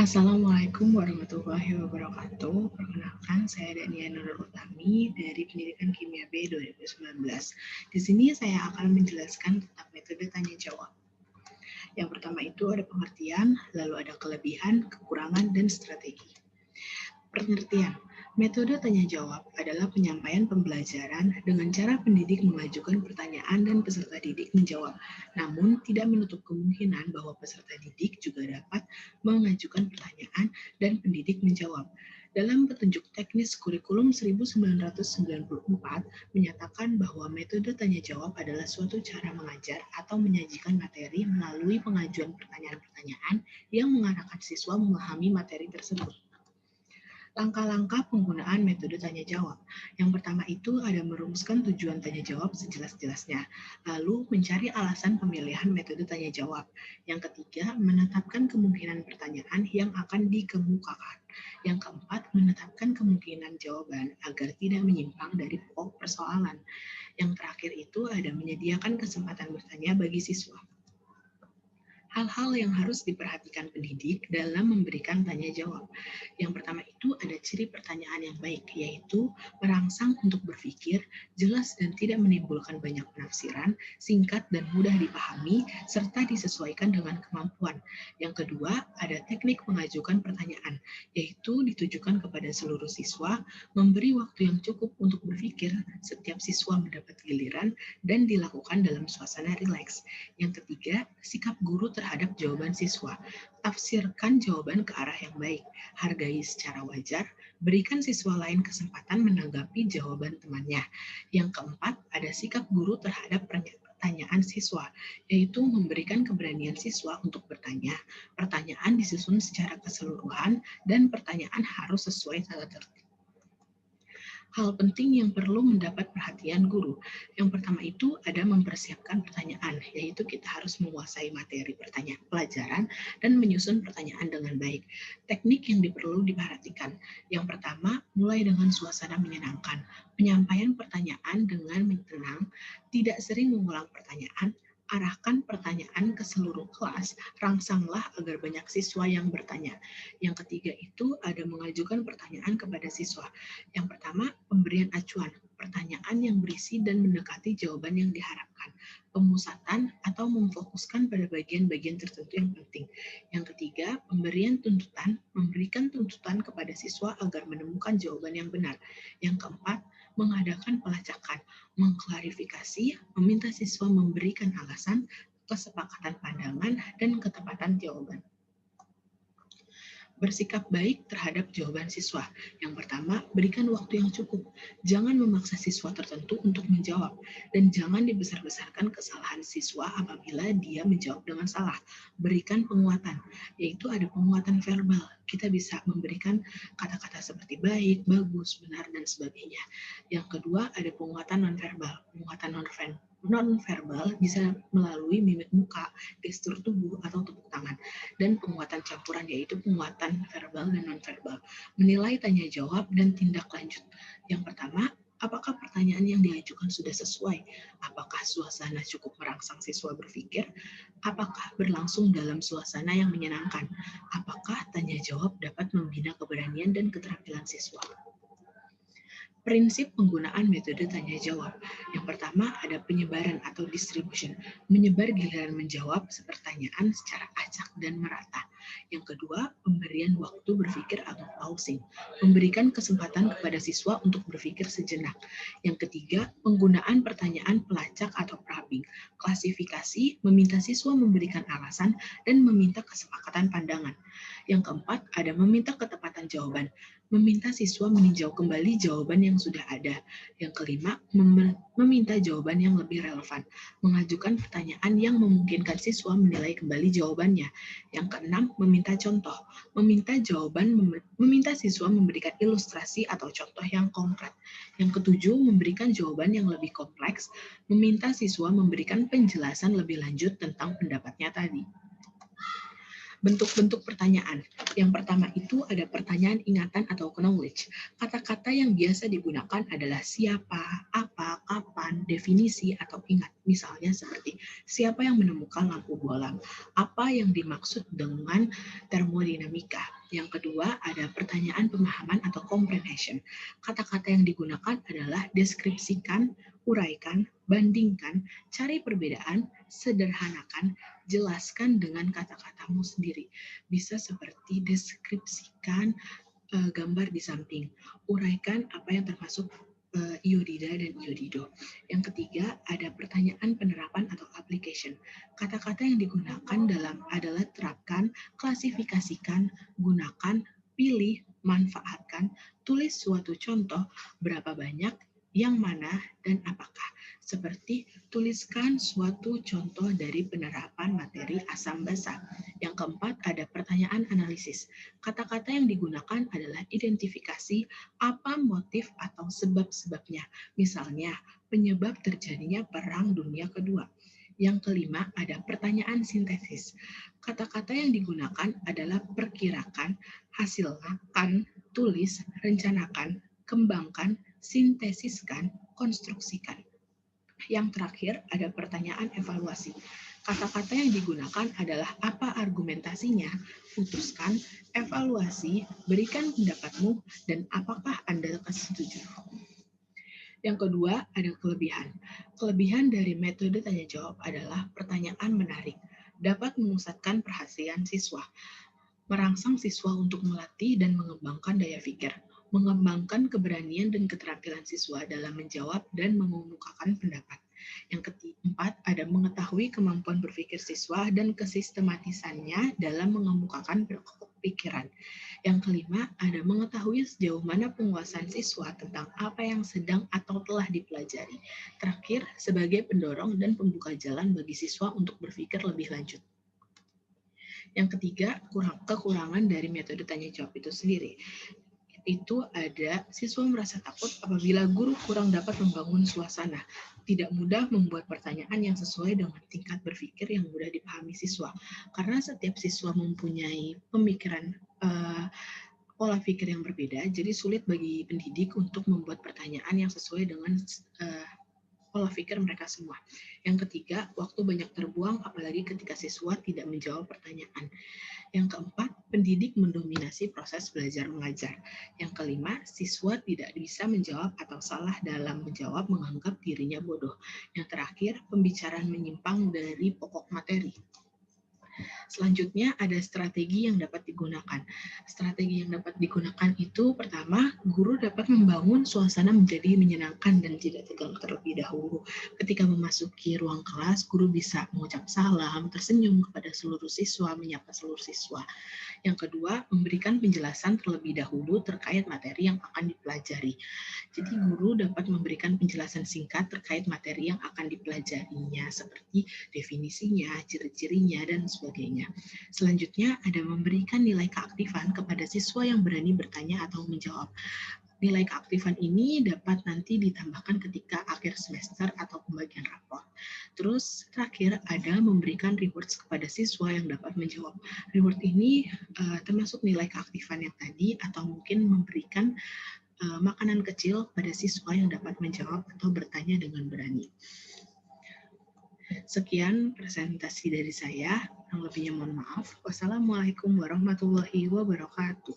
Assalamualaikum warahmatullahi wabarakatuh. Perkenalkan, saya Dania Nurul Utami dari Pendidikan Kimia B 2019. Di sini saya akan menjelaskan tentang metode tanya jawab. Yang pertama itu ada pengertian, lalu ada kelebihan, kekurangan, dan strategi. Pengertian. Metode tanya jawab adalah penyampaian pembelajaran dengan cara pendidik mengajukan pertanyaan dan peserta didik menjawab. Namun, tidak menutup kemungkinan bahwa peserta didik juga dapat mengajukan pertanyaan dan pendidik menjawab. Dalam petunjuk teknis kurikulum 1994 menyatakan bahwa metode tanya jawab adalah suatu cara mengajar atau menyajikan materi melalui pengajuan pertanyaan-pertanyaan yang mengarahkan siswa memahami materi tersebut. Langkah-langkah penggunaan metode tanya jawab. Yang pertama itu ada merumuskan tujuan tanya jawab sejelas-jelasnya, lalu mencari alasan pemilihan metode tanya jawab. Yang ketiga, menetapkan kemungkinan pertanyaan yang akan dikemukakan. Yang keempat, menetapkan kemungkinan jawaban agar tidak menyimpang dari pokok persoalan. Yang terakhir itu ada menyediakan kesempatan bertanya bagi siswa. Hal-hal yang harus diperhatikan pendidik dalam memberikan tanya jawab. Yang pertama itu ada ciri pertanyaan yang baik, yaitu merangsang untuk berpikir, jelas dan tidak menimbulkan banyak penafsiran, singkat dan mudah dipahami, serta disesuaikan dengan kemampuan. Yang kedua, ada teknik mengajukan pertanyaan, yaitu ditujukan kepada seluruh siswa, memberi waktu yang cukup untuk berpikir, setiap siswa mendapat giliran, dan dilakukan dalam suasana rileks. Yang ketiga, sikap guru terhadap jawaban siswa. Tafsirkan jawaban ke arah yang baik, hargai secara wajar, berikan siswa lain kesempatan menanggapi jawaban temannya. Yang keempat, ada sikap guru terhadap pertanyaan siswa, yaitu memberikan keberanian siswa untuk bertanya. Pertanyaan disusun secara keseluruhan dan pertanyaan harus sesuai tata tertib. Hal penting yang perlu mendapat perhatian guru. Yang pertama itu ada mempersiapkan pertanyaan, yaitu kita harus menguasai materi pertanyaan pelajaran dan menyusun pertanyaan dengan baik. Teknik yang perlu diperhatikan. Yang pertama, mulai dengan suasana menyenangkan. Penyampaian pertanyaan dengan tenang, tidak sering mengulang pertanyaan, arahkan pertanyaan ke seluruh kelas, rangsanglah agar banyak siswa yang bertanya. Yang ketiga itu ada mengajukan pertanyaan kepada siswa. Yang pertama, pemberian acuan, pertanyaan yang berisi dan mendekati jawaban yang diharapkan. Pemusatan atau memfokuskan pada bagian-bagian tertentu yang penting. Yang ketiga, pemberian tuntutan, memberikan tuntutan kepada siswa agar menemukan jawaban yang benar. Yang keempat, mengadakan pelacakan, mengklarifikasi, meminta siswa memberikan alasan, kesepakatan pandangan, dan ketepatan jawaban. Bersikap baik terhadap jawaban siswa. Yang pertama, berikan waktu yang cukup. Jangan memaksa siswa tertentu untuk menjawab. Dan jangan dibesar-besarkan kesalahan siswa apabila dia menjawab dengan salah. Berikan penguatan, yaitu ada penguatan verbal. Kita bisa memberikan kata-kata seperti baik, bagus, benar, dan sebagainya. Yang kedua, ada penguatan nonverbal. Penguatan nonverbal bisa melalui mimik muka, gestur tubuh, atau tepuk tangan. Dan penguatan campuran yaitu penguatan verbal dan nonverbal. Menilai tanya jawab dan tindak lanjut. Yang pertama, apakah pertanyaan yang diajukan sudah sesuai? Apakah suasana cukup merangsang siswa berpikir? Apakah berlangsung dalam suasana yang menyenangkan? Apakah tanya jawab dapat membina keberanian dan keterampilan siswa? Prinsip penggunaan metode tanya jawab. Yang pertama ada penyebaran atau distribution, menyebar giliran menjawab pertanyaan secara acak dan merata. Yang kedua, pemberian waktu berpikir atau pausing, memberikan kesempatan kepada siswa untuk berpikir sejenak. Yang ketiga, penggunaan pertanyaan pelacak atau probing, klasifikasi, meminta siswa memberikan alasan dan meminta kesepakatan pandangan. Yang keempat, ada meminta ketepatan jawaban, meminta siswa meninjau kembali jawaban yang sudah ada. Yang kelima, meminta jawaban yang lebih relevan, mengajukan pertanyaan yang memungkinkan siswa menilai kembali jawabannya. Yang keenam, meminta contoh, meminta siswa memberikan ilustrasi atau contoh yang konkret. Yang ketujuh, memberikan jawaban yang lebih kompleks, meminta siswa memberikan penjelasan lebih lanjut tentang pendapatnya tadi. Bentuk-bentuk pertanyaan. Yang pertama itu ada pertanyaan ingatan atau knowledge. Kata-kata yang biasa digunakan adalah siapa, apa, kapan, definisi, atau ingat. Misalnya seperti siapa yang menemukan lampu bola, apa yang dimaksud dengan termodinamika. Yang kedua ada pertanyaan pemahaman atau comprehension. Kata-kata yang digunakan adalah deskripsikan, uraikan, bandingkan, cari perbedaan, sederhanakan, jelaskan dengan kata-katamu sendiri. Bisa seperti deskripsikan gambar di samping, uraikan apa yang termasuk iodida dan iodido. Yang ketiga, ada pertanyaan penerapan atau application. Kata-kata yang digunakan adalah terapkan, klasifikasikan, gunakan, pilih, manfaatkan, tulis suatu contoh, berapa banyak, yang mana, dan apakah. Seperti tuliskan suatu contoh dari penerapan materi asam basa. Yang keempat, ada pertanyaan analisis. Kata-kata yang digunakan adalah identifikasi apa motif atau sebab-sebabnya. Misalnya, penyebab terjadinya Perang Dunia Kedua. Yang kelima, ada pertanyaan sintesis. Kata-kata yang digunakan adalah perkirakan, hasilkan, tulis, rencanakan, kembangkan, sintesiskan, konstruksikan. Yang terakhir, ada pertanyaan evaluasi. Kata-kata yang digunakan adalah apa argumentasinya, putuskan, evaluasi, berikan pendapatmu, dan apakah Anda setuju. Yang kedua, ada kelebihan. Kelebihan dari metode tanya jawab adalah pertanyaan menarik, dapat memusatkan perhatian siswa, merangsang siswa untuk melatih dan mengembangkan daya pikir, mengembangkan keberanian dan keterampilan siswa dalam menjawab dan mengemukakan pendapat. Yang keempat, ada mengetahui kemampuan berpikir siswa dan kesistematisannya dalam mengemukakan pikiran. Yang kelima, ada mengetahui sejauh mana penguasaan siswa tentang apa yang sedang atau telah dipelajari. Terakhir, sebagai pendorong dan pembuka jalan bagi siswa untuk berpikir lebih lanjut. Yang ketiga, kekurangan dari metode tanya jawab itu sendiri. Itu ada siswa merasa takut apabila guru kurang dapat membangun suasana, tidak mudah membuat pertanyaan yang sesuai dengan tingkat berpikir yang mudah dipahami siswa. Karena setiap siswa mempunyai pemikiran pola pikir yang berbeda, jadi sulit bagi pendidik untuk membuat pertanyaan yang sesuai dengan pola pikir mereka semua. Yang ketiga, waktu banyak terbuang apalagi ketika siswa tidak menjawab pertanyaan. Yang keempat, pendidik mendominasi proses belajar mengajar. Yang kelima, siswa tidak bisa menjawab atau salah dalam menjawab menganggap dirinya bodoh. Yang terakhir, pembicaraan menyimpang dari pokok materi. Selanjutnya ada strategi yang dapat digunakan. Strategi yang dapat digunakan itu pertama, guru dapat membangun suasana menjadi menyenangkan dan tidak tegang terlebih dahulu. Ketika memasuki ruang kelas, guru bisa mengucap salam, tersenyum kepada seluruh siswa, menyapa seluruh siswa. Yang kedua, memberikan penjelasan terlebih dahulu terkait materi yang akan dipelajari. Jadi guru dapat memberikan penjelasan singkat terkait materi yang akan dipelajarinya, seperti definisinya, ciri-cirinya, dan sebagainya. Selanjutnya, ada memberikan nilai keaktifan kepada siswa yang berani bertanya atau menjawab. Nilai keaktifan ini dapat nanti ditambahkan ketika akhir semester atau pembagian rapor. Terus terakhir ada memberikan rewards kepada siswa yang dapat menjawab. Reward ini termasuk nilai keaktifan yang tadi atau mungkin memberikan makanan kecil pada siswa yang dapat menjawab atau bertanya dengan berani. Sekian presentasi dari saya, yang lebihnya mohon maaf. Wassalamualaikum warahmatullahi wabarakatuh.